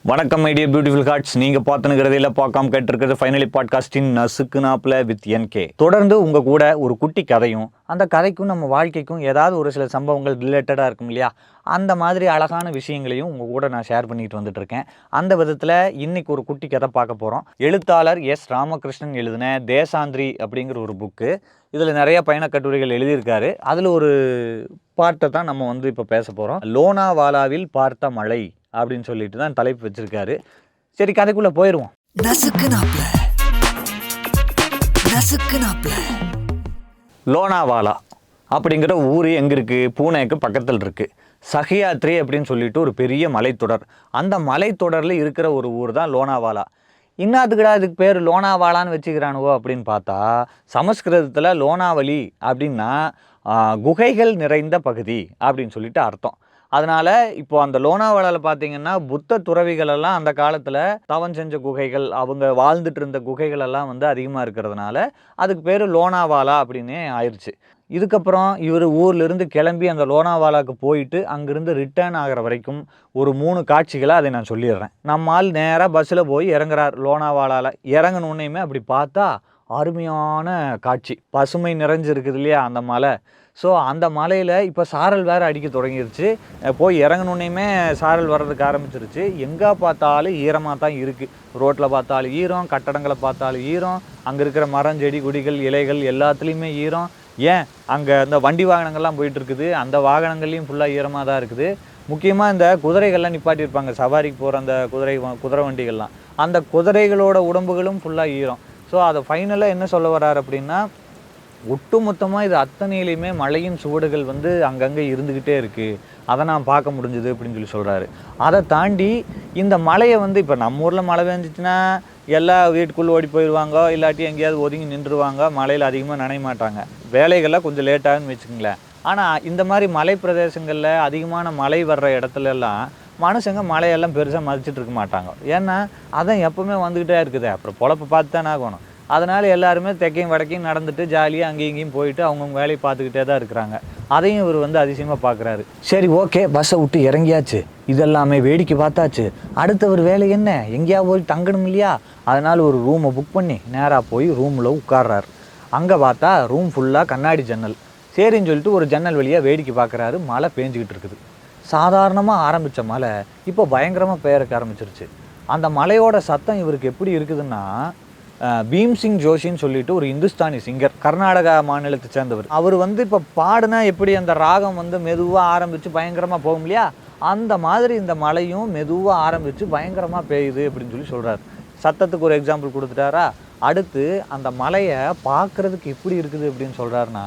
வணக்கம் my dear beautiful hearts. நீங்கள் பார்த்துனுக்கிறது இல்லை பார்க்காம கேட்டிருக்கிறது ஃபைனலி பாட்காஸ்டின் நசுக்கு நாப்பில் வித் என்கே. தொடர்ந்து உங்கள் கூட ஒரு குட்டி கதையும் அந்த கதைக்கும் நம்ம வாழ்க்கைக்கும் ஏதாவது ஒரு சில சம்பவங்கள் ரிலேட்டடாக இருக்கும் இல்லையா, அந்த மாதிரி அழகான விஷயங்களையும் உங்கள் கூட நான் ஷேர் பண்ணிட்டு வந்துட்டுருக்கேன். அந்த விதத்தில் இன்றைக்கி ஒரு குட்டி கதை பார்க்க போகிறோம். எழுத்தாளர் எஸ் ராமகிருஷ்ணன் எழுதின தேசாந்திரி அப்படிங்கிற ஒரு புக்கு. இதில் நிறைய பயண கட்டுரைகள் எழுதியிருக்காரு. அதில் ஒரு பார்ட்டை தான் நம்ம இப்போ பேச போகிறோம். லோனாவாலாவில் பார்த்த மழை அப்படின்னு சொல்லிட்டு தான் தலைப்பு வச்சிருக்காரு. சரி, கதைக்குள்ள போயிடுவோம். லோனாவாலா அப்படிங்கிற ஊர் எங்கே இருக்குது? பூனேக்கு பக்கத்தில் இருக்குது. சஹியாத்ரி அப்படின்னு சொல்லிட்டு ஒரு பெரிய மலைத்தொடர். அந்த மலைத்தொடரில் இருக்கிற ஒரு ஊர் தான் லோனாவாலா. இன்னாத்துக்கடா இதுக்கு பேர் லோனாவாலான்னு வச்சுக்கிறானுவோ அப்படின்னு பார்த்தா, சமஸ்கிருதத்தில் லோனாவலி அப்படின்னா குகைகள் நிறைந்த பகுதி அப்படின்னு சொல்லிட்டு அர்த்தம். அதனால் இப்போ அந்த லோனாவாலாவில் பார்த்தீங்கன்னா புத்த துறவிகளெல்லாம் அந்த காலத்தில் தவம் செஞ்ச குகைகள், அவங்க வாழ்ந்துட்டு இருந்த குகைகளெல்லாம் அதிகமாக இருக்கிறதுனால அதுக்கு பேர் லோனாவாலா அப்படின்னே ஆயிடுச்சு. இதுக்கப்புறம் இவர் ஊர்லேருந்து கிளம்பி அந்த லோனாவாலாவுக்கு போயிட்டு அங்கேருந்து ரிட்டர்ன் ஆகிற வரைக்கும் ஒரு 3 காட்சிகளை அதை நான் சொல்லிடுறேன். நம்மால் நேராக பஸ்ஸில் போய் இறங்குறார் லோனாவாலாவில். இறங்கினோன்னையுமே அப்படி பார்த்தா அருமையான காட்சி, பசுமை நிறைஞ்சிருக்குது இல்லையா அந்த மலை. ஸோ அந்த மலையில் இப்போ சாரல் வேறு அடிக்க தொடங்கிருச்சு. போய் இறங்கினோன்னையுமே சாரல் வர்றதுக்கு ஆரம்பிச்சிருச்சு. எங்கே பார்த்தாலும் ஈரமாக தான் இருக்குது. ரோட்டில் பார்த்தாலும் ஈரம், கட்டடங்களை பார்த்தாலும் ஈரம், அங்கே இருக்கிற மரம் செடி கொடிகள் இலைகள் எல்லாத்துலேயுமே ஈரம். ஏன் அங்கே இந்த வண்டி வாகனங்கள்லாம் போயிட்டுருக்குது, அந்த வாகனங்கள்லேயும் ஃபுல்லாக ஈரமாக தான் இருக்குது. முக்கியமாக இந்த குதிரைகள்லாம் நிப்பாட்டியிருப்பாங்க, சவாரிக்கு போகிற அந்த குதிரை வண்டிகள்லாம், அந்த குதிரைகளோட உடம்புகளும் ஃபுல்லாக ஈரம். ஸோ அதை ஃபைனலாக என்ன சொல்ல வர்றார் அப்படின்னா, ஒட்டுமொத்தமாக இது அத்தனையிலையுமே மழையின் சுவடுகள் அங்கங்கே இருந்துக்கிட்டே இருக்குது, அதை நான் பார்க்க முடிஞ்சுது அப்படின்னு சொல்கிறாரு. அதை தாண்டி இந்த மழையை இப்போ நம்ம ஊரில் மழை பெஞ்சிச்சுன்னா எல்லா வீட்டுக்குள்ளே ஓடி போயிடுவாங்க, இல்லாட்டி எங்கேயாவது ஒதுங்கி நின்றுவாங்க, மழையில் அதிகமாக நனைய மாட்டாங்க, வேலைகள்லாம் கொஞ்சம் லேட்டாகுன்னு வச்சுக்கோங்களேன். ஆனால் இந்த மாதிரி மலை பிரதேசங்களில் அதிகமான மழை வர்ற இடத்துலலாம் மனுஷங்க மழையெல்லாம் பெருசாக மதிச்சுட்டு இருக்க மாட்டாங்க. ஏன்னா அதான் எப்போவுமே வந்துக்கிட்டே இருக்குது, அப்புறம் பொழப்பை பார்த்து தானே ஆகணும். அதனால் எல்லாருமே தெற்கையும் வடக்கையும் நடந்துட்டு ஜாலியாக அங்கேயும் இங்கேயும் போயிட்டு அவங்கவுங்க வேலையை பார்த்துக்கிட்டே தான் இருக்கிறாங்க. அதையும் இவர் அதிசயமாக பார்க்குறாரு. சரி, ஓகே, பஸ்ஸை விட்டு இறங்கியாச்சு, இதெல்லாமே வேடிக்கை பார்த்தாச்சு, அடுத்தவர் வேலை என்ன, எங்கேயா போய் தங்கணும் இல்லையா? அதனால் ஒரு ரூமை புக் பண்ணி நேராக போய் ரூமில் உட்கார்றாரு. அங்கே பார்த்தா ரூம் ஃபுல்லாக கண்ணாடி ஜன்னல். சரின்னு சொல்லிட்டு ஒரு ஜன்னல் வழியாக வேடிக்கை பார்க்குறாரு. மழை பேஞ்சிக்கிட்டு இருக்குது. சாதாரணமாக ஆரம்பித்த மழை இப்போ பயங்கரமாக பெயர்க்க ஆரம்பிச்சிருச்சு. அந்த மலையோட சத்தம் இவருக்கு எப்படி இருக்குதுன்னா, பீம்சிங் ஜோஷின்னு சொல்லிட்டு ஒரு இந்துஸ்தானி சிங்கர், கர்நாடகா மாநிலத்தை சேர்ந்தவர். அவர் இப்போ பாடுனா எப்படி அந்த ராகம் மெதுவாக ஆரம்பித்து பயங்கரமாக போகும் இல்லையா, அந்த மாதிரி இந்த மழையும் மெதுவாக ஆரம்பித்து பயங்கரமாக பெய்யுது அப்படின்னு சொல்கிறார். சத்தத்துக்கு ஒரு எக்ஸாம்பிள் கொடுத்துட்டாரா. அடுத்து அந்த மலையை பார்க்குறதுக்கு எப்படி இருக்குது அப்படின்னு சொல்கிறாருன்னா,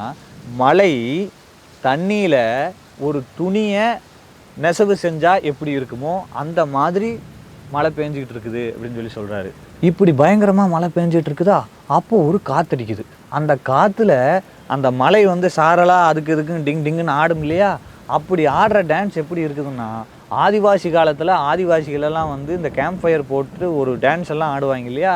மலை தண்ணியில் ஒரு துணியை நெசவு செஞ்சால் எப்படி இருக்குமோ அந்த மாதிரி மழை பெஞ்சிக்கிட்டு இருக்குது அப்படின்னு சொல்கிறாரு. இப்படி பயங்கரமாக மழை பெஞ்சிட்டு இருக்குதா, அப்போது ஒரு காற்றடிக்குது. அந்த காற்றுல அந்த மலை சாரலாக அதுக்கு இதுக்குன்னு டிங் டிங்குன்னு ஆடும் இல்லையா. அப்படி ஆடுற டான்ஸ் எப்படி இருக்குதுன்னா, ஆதிவாசி காலத்தில் ஆதிவாசிகளெல்லாம் இந்த கேம்ப் ஃபயர் போட்டு ஒரு டான்ஸ் எல்லாம் ஆடுவாங்க இல்லையா,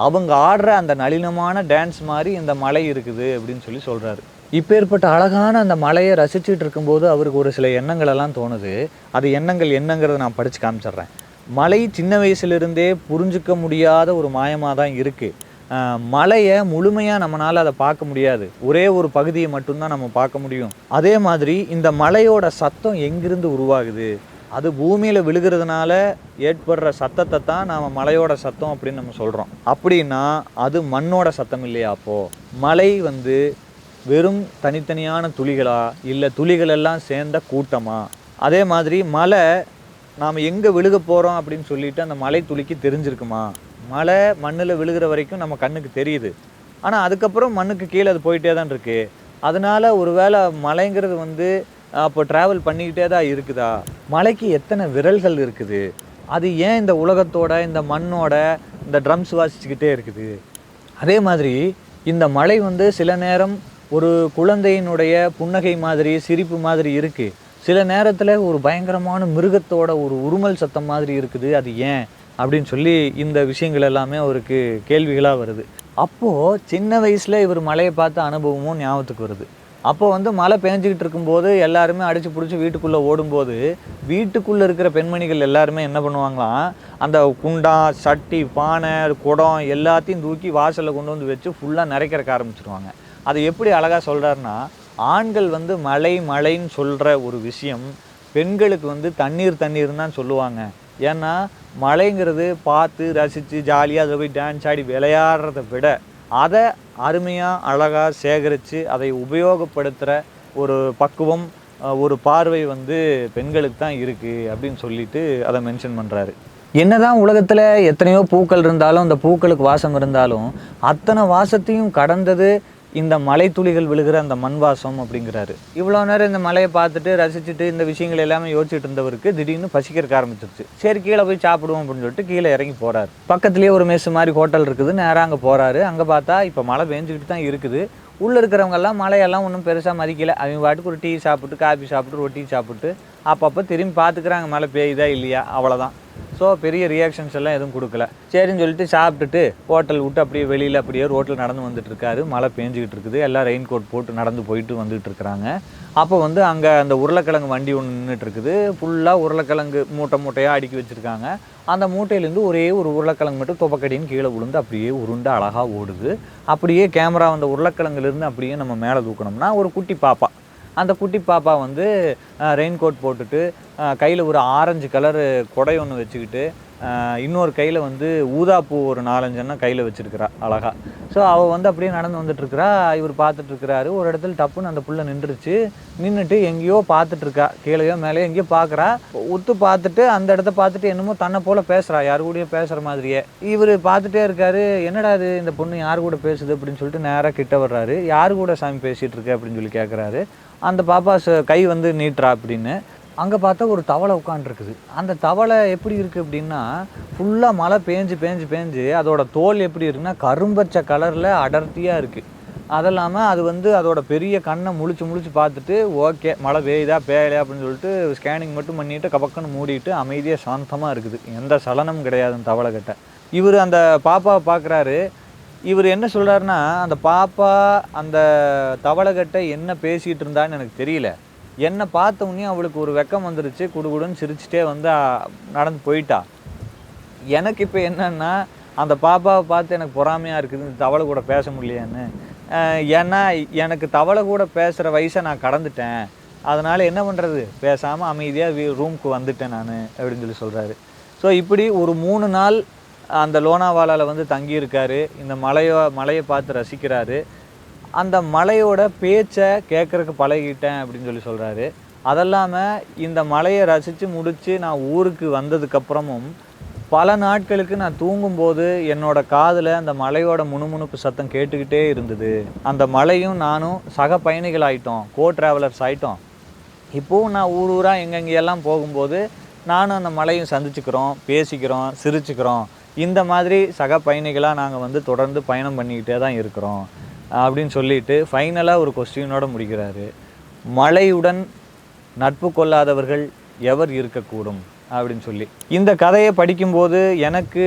அவங்க ஆடுற அந்த நளினமான டான்ஸ் மாதிரி இந்த மலை இருக்குது அப்படின்னு சொல்கிறாரு. இப்போ ஏற்பட்ட அழகான அந்த மலையை ரசிச்சுட்டு இருக்கும்போது அவருக்கு ஒரு சில எண்ணங்கள் எல்லாம் தோணுது. அது எண்ணங்கள் என்னங்கிறத நான் படித்து காமிச்சிட்றேன். மலை சின்ன வயசுலேருந்தே புரிஞ்சிக்க முடியாத ஒரு மாயமாக தான் இருக்குது. மலையை முழுமையாக நம்மளால் அதை பார்க்க முடியாது, ஒரே ஒரு பகுதியை மட்டும்தான் நம்ம பார்க்க முடியும். அதே மாதிரி இந்த மலையோட சத்தம் எங்கிருந்து உருவாகுது, அது பூமியில் விழுகிறதுனால ஏற்படுற சத்தத்தை தான் நாம் மலையோட சத்தம் அப்படின்னு நம்ம சொல்கிறோம். அப்படின்னா அது மண்ணோட சத்தம் இல்லையா? அப்போது மலை வெறும் தனித்தனியான துளிகளா, இல்லை துளிகள் எல்லாம் சேர்ந்த கூட்டமா? அதே மாதிரி மலை நாம் எங்கே விழுக போகிறோம் அப்படின்னு சொல்லிட்டு அந்த மலை துளிக்கு தெரிஞ்சிருக்குமா? மழை மண்ணில் விழுகிற வரைக்கும் நம்ம கண்ணுக்கு தெரியுது, ஆனால் அதுக்கப்புறம் மண்ணுக்கு கீழே அது போயிட்டே தான் இருக்குது. அதனால் ஒரு வேளை மலைங்கிறது அப்போ ட்ராவல் பண்ணிக்கிட்டே தான் இருக்குதா? மலைக்கு எத்தனை விரல்கள் இருக்குது? அது ஏன் இந்த உலகத்தோட இந்த மண்ணோட இந்த ட்ரம்ஸ் வாசிச்சுக்கிட்டே இருக்குது? அதே மாதிரி இந்த மலை சில நேரம் ஒரு குழந்தையினுடைய புன்னகை மாதிரி சிரிப்பு மாதிரி இருக்குது, சில நேரத்தில் ஒரு பயங்கரமான மிருகத்தோட ஒரு உருமல் சத்தம் மாதிரி இருக்குது. அது ஏன் அப்படின்னு இந்த விஷயங்கள் எல்லாமே அவருக்கு கேள்விகளாக வருது. அப்போது சின்ன வயசில் இவர் மலையை பார்த்த அனுபவமும் ஞாபகத்துக்கு வருது. அப்போ வந்து மழை பெஞ்சிக்கிட்டு இருக்கும்போது எல்லாருமே அடித்து பிடிச்சி வீட்டுக்குள்ளே ஓடும்போது வீட்டுக்குள்ளே இருக்கிற பெண்மணிகள் எல்லாருமே என்ன பண்ணுவாங்களாம், அந்த குண்டான் சட்டி பானை குடம் எல்லாத்தையும் தூக்கி வாசலில் கொண்டு வந்து வச்சு ஃபுல்லாக நிறைக்கிறக்க ஆரம்பிச்சிருவாங்க. அதை எப்படி அழகாக சொல்கிறாருன்னா, ஆண்கள் வந்து மழை மழைன்னு சொல்கிற ஒரு விஷயம் பெண்களுக்கு வந்து தண்ணீர் தண்ணீர்னு தான் சொல்லுவாங்க. ஏன்னா மழைங்கிறது பார்த்து ரசித்து ஜாலியாக அதில் போய் டான்ஸ் ஆடி விளையாடுறத விட அதை அருமையாக அழகாக சேகரித்து அதை உபயோகப்படுத்துகிற ஒரு பக்குவம் ஒரு பார்வை வந்து பெண்களுக்கு தான் இருக்குது அப்படின்னு சொல்லிட்டு அதை மென்ஷன் பண்ணுறாரு. என்னதான் உலகத்தில் எத்தனையோ பூக்கள் இருந்தாலும் அந்த பூக்களுக்கு வாசம் இருந்தாலும் அத்தனை வாசத்தையும் கடந்தது இந்த மலை துளிகள் விழுகிற அந்த மண் வாசம் அப்படிங்கிறாரு. இவ்வளோ நேரம் இந்த மலையை பார்த்துட்டு ரசிச்சுட்டு இந்த விஷயங்கள் எல்லாமே யோசிச்சுட்டு இருந்தவருக்கு திடீர்னு பசிக்கிறக்க ஆரம்பிச்சிருச்சு. சரி கீழே போய் சாப்பிடுவோம் அப்படின்னு சொல்லிட்டு கீழே இறங்கி போகிறாரு. பக்கத்துலேயே ஒரு மெஸ் மாதிரி ஹோட்டல் இருக்குது. நேராக அங்கே போகிறாரு. அங்கே பார்த்தா இப்போ மழை பெஞ்சிக்கிட்டு தான் இருக்குது. உள்ளே இருக்கிறவங்கெல்லாம் மழையெல்லாம் ஒன்றும் பெருசாக மதிக்கலை. அவங்க பாட்டுக்கு ஒரு டீ சாப்பிட்டு காஃபி சாப்பிட்டு ரொட்டி சாப்பிட்டு அப்பப்போ திரும்பி பார்த்துக்கிறாங்க மழை பெய்யுதா இல்லையா, அவ்வளோதான். ஸோ பெரிய ரியாக்ஷன்ஸ் எல்லாம் எதுவும் கொடுக்கல. சரின்னு சொல்லிட்டு சாப்பிட்டுட்டு ஹோட்டல் விட்டு அப்படியே வெளியில் அப்படியே ரோட்டில் நடந்து வந்துட்டு இருக்காரு. மழை பேஞ்சிக்கிட்டு இருக்குது. எல்லாம் ரெயின் கோட் போட்டு நடந்து போயிட்டு வந்துட்டு இருக்கிறாங்க. அப்போ வந்து அங்கே அந்த உருளைக்கிழங்கு வண்டி ஒன்று நின்றுட்டு இருக்குது. ஃபுல்லாக உருளைக்கிழங்கு மூட்டை மூட்டையாக அடுக்கி வச்சுருக்காங்க. அந்த மூட்டையிலேருந்து ஒரே ஒரு உருளைக்கிழங்கு மட்டும் துப்பக்கடின்னு கீழே விழுந்து அப்படியே உருண்டு அழகாக ஓடுது. அப்படியே கேமரா அந்த உருளைக்கிழங்குலேருந்து அப்படியே நம்ம மேலே தூக்கணும்னா ஒரு குட்டி பாப்பா, அந்த குட்டி பாப்பா வந்து ரெயின் கோட் போட்டுட்டு கையில் ஒரு ஆரஞ்சு கலரு கொடை ஒன்று வச்சுக்கிட்டு இன்னொரு கையில் வந்து ஊதாப்பூ ஒரு 4-5 எண்ணம் கையில் வச்சுருக்கிறா அழகா. ஸோ அவள் வந்து அப்படியே நடந்து வந்துட்டுருக்கிறா. இவர் பார்த்துட்ருக்கிறாரு. ஒரு இடத்துல டப்புன்னு அந்த புள்ள நின்றுச்சு. நின்றுட்டு எங்கேயோ பார்த்துட்ருக்கா, கீழேயோ மேலேயோ எங்கேயோ பார்க்குறா. உத்து பார்த்துட்டு அந்த இடத்த பார்த்துட்டு என்னமோ தன்னை போல் பேசுகிறா, யாரு கூடயோ பேசுகிற மாதிரியே. இவர் பார்த்துட்டே இருக்காரு. என்னடா இது இந்த பொண்ணு யார் கூட பேசுது அப்படின்னு சொல்லிட்டு நேராக கிட்ட வர்றாரு. யார் கூட சாமி பேசிகிட்டு இருக்கு அப்படின்னு சொல்லி கேட்குறாரு. அந்த பாப்பா கை வந்து நீட்டுறா அப்படின்னு. அங்கே பார்த்தா ஒரு தவளை உட்காண்ட்ருக்குது. அந்த தவளை எப்படி இருக்குது அப்படின்னா ஃபுல்லாக மழை பேஞ்சு அதோட தோல் எப்படி இருக்குன்னா கரும்பச்சை கலரில் அடர்த்தியாக இருக்குது. அது இல்லாமல் அது வந்து அதோட பெரிய கண்ணை முழிச்சு பார்த்துட்டு ஓகே மழை பெய்யுதா பெய்யலையா அப்படின்னு சொல்லிட்டு ஸ்கேனிங் மட்டும் பண்ணிவிட்டு கபக்குன்னு மூடிட்டு அமைதியாக சாந்தமாக இருக்குது. எந்த சலனமும் கிடையாது அந்த தவளை கிட்ட. இவர் அந்த பாப்பாவை பார்க்குறாரு. இவர் என்ன சொல்கிறாருன்னா, அந்த பாப்பா அந்த தவளைகிட்ட என்ன பேசிகிட்டு இருந்தான்னு எனக்கு தெரியல. என்னை பார்த்த உடனே அவளுக்கு ஒரு வெக்கம் வந்துருச்சு. குடுகுடுன்னு சிரிச்சுட்டே வந்து நடந்து போயிட்டா. எனக்கு இப்போ என்னன்னா அந்த பாப்பாவை பார்த்து எனக்கு பொறாமையாக இருக்குது, இந்த தவளை கூட பேச முடியலையான்னு. ஏன்னா எனக்கு தவளை கூட பேசுகிற வயசை நான் கடந்துட்டேன். அதனால் என்ன பண்ணுறது, பேசாமல் அமைதியாக ரூமுக்கு வந்துட்டேன் நான் அப்படின்னு சொல்லி சொல்கிறாரு. ஸோ இப்படி ஒரு 3 நாள் அந்த லோனாவாலாவில் வந்து தங்கியிருக்காரு. இந்த மலையை பார்த்து ரசிக்கிறாரு. அந்த மலையோட பேச்சை கேட்குறக்கு பழகிட்டேன் அப்படின்னு சொல்லி சொல்கிறாரு. அதெல்லாமல் இந்த மலையை ரசித்து முடித்து நான் ஊருக்கு வந்ததுக்கப்புறமும் பல நாட்களுக்கு நான் தூங்கும்போது என்னோடய காதில் அந்த மலையோட முணுமுணுப்பு சத்தம் கேட்டுக்கிட்டே இருந்தது. அந்த மலையும் நானும் சக பயணிகள் ஆகிட்டோம், ட்ராவலர்ஸ் ஆகிட்டோம். இப்போவும் நான் ஊராக எங்கெங்கெல்லாம் போகும்போது நானும் அந்த மலையும் சந்திச்சுக்கிறோம், பேசிக்கிறோம், சிரிச்சுக்கிறோம். இந்த மாதிரி சக பயணிகளாக நாங்கள் வந்து தொடர்ந்து பயணம் பண்ணிக்கிட்டே தான் இருக்கிறோம் அப்படின்னு சொல்லிட்டு ஃபைனலாக ஒரு கொஸ்டினோட முடிக்கிறாரு. மழையுடன் நட்பு கொள்ளாதவர்கள் எவர் இருக்கக்கூடும் அப்படின்னு சொல்லி. இந்த கதையை படிக்கும்போது எனக்கு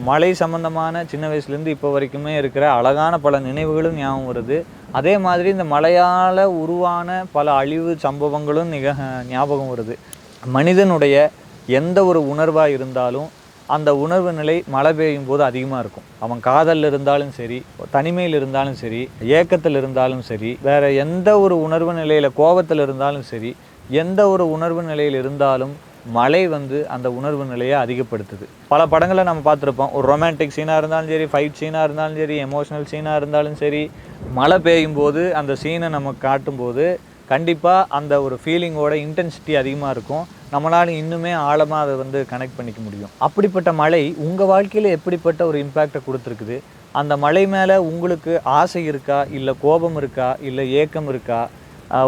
மழை சம்பந்தமான சின்ன வயசுலேருந்து இப்போ வரைக்குமே இருக்கிற அழகான பல நினைவுகளும் ஞாபகம் வருது. அதே மாதிரி இந்த மழையால் உருவான பல அழிவு சம்பவங்களும் ஞாபகம் வருது. மனிதனுடைய எந்த ஒரு உணர்வாக இருந்தாலும் அந்த உணர்வு நிலை மழை பெய்யும் போது அதிகமாக இருக்கும். அவன் காதலில் இருந்தாலும் சரி, தனிமையில் இருந்தாலும் சரி, ஏக்கத்தில் இருந்தாலும் சரி, வேறு எந்த ஒரு உணர்வு நிலையில் கோபத்தில் இருந்தாலும் சரி, எந்த ஒரு உணர்வு நிலையில் இருந்தாலும் மழை வந்து அந்த உணர்வு நிலையை அதிகப்படுத்துது. பல படங்களை நம்ம பார்த்துருப்போம். ஒரு ரொமான்டிக் சீனாக இருந்தாலும் சரி, ஃபைட் சீனாக இருந்தாலும் சரி, எமோஷ்னல் சீனாக இருந்தாலும் சரி, மழை பெய்யும் போது அந்த சீனை நம்ம காட்டும்போது கண்டிப்பாக அந்த ஒரு ஃபீலிங்கோட இன்டென்சிட்டி அதிகமாக இருக்கும். நம்மளால் இன்னுமே ஆழமாக அதை வந்து கனெக்ட் பண்ணிக்க முடியும். அப்படிப்பட்ட மழை உங்கள் வாழ்க்கையில் எப்படிப்பட்ட ஒரு இம்பேக்டை கொடுத்துருக்குது? அந்த மழை மேலே உங்களுக்கு ஆசை இருக்கா, இல்லை கோபம் இருக்கா, இல்லை ஏக்கம் இருக்கா?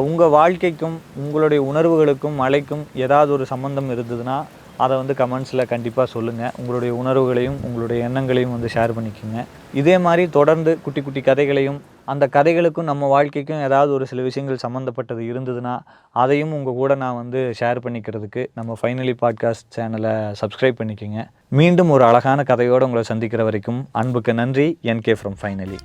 உங்கள் வாழ்க்கைக்கும் உங்களுடைய உணர்வுகளுக்கும் மழைக்கும் ஏதாவது ஒரு சம்மந்தம் இருந்ததுன்னா அதை வந்து கமெண்ட்ஸில் கண்டிப்பாக சொல்லுங்கள். உங்களுடைய உணர்வுகளையும் உங்களுடைய எண்ணங்களையும் வந்து ஷேர் பண்ணிக்கோங்க. இதே மாதிரி தொடர்ந்து குட்டி குட்டி கதைகளையும் அந்த கதைகளுக்கும் நம்ம வாழ்க்கைக்கும் ஏதாவது ஒரு சில விஷயங்கள் சம்மந்தப்பட்டது இருந்ததுன்னா அதையும் உங்கள் கூட நான் வந்து ஷேர் பண்ணிக்கிறதுக்கு நம்ம ஃபைனலி பாட்காஸ்ட் சேனலை சப்ஸ்கிரைப் பண்ணிக்கோங்க. மீண்டும் ஒரு அழகான கதையோடு உங்களை சந்திக்கிற வரைக்கும் அன்புக்கு நன்றி. NK from finally.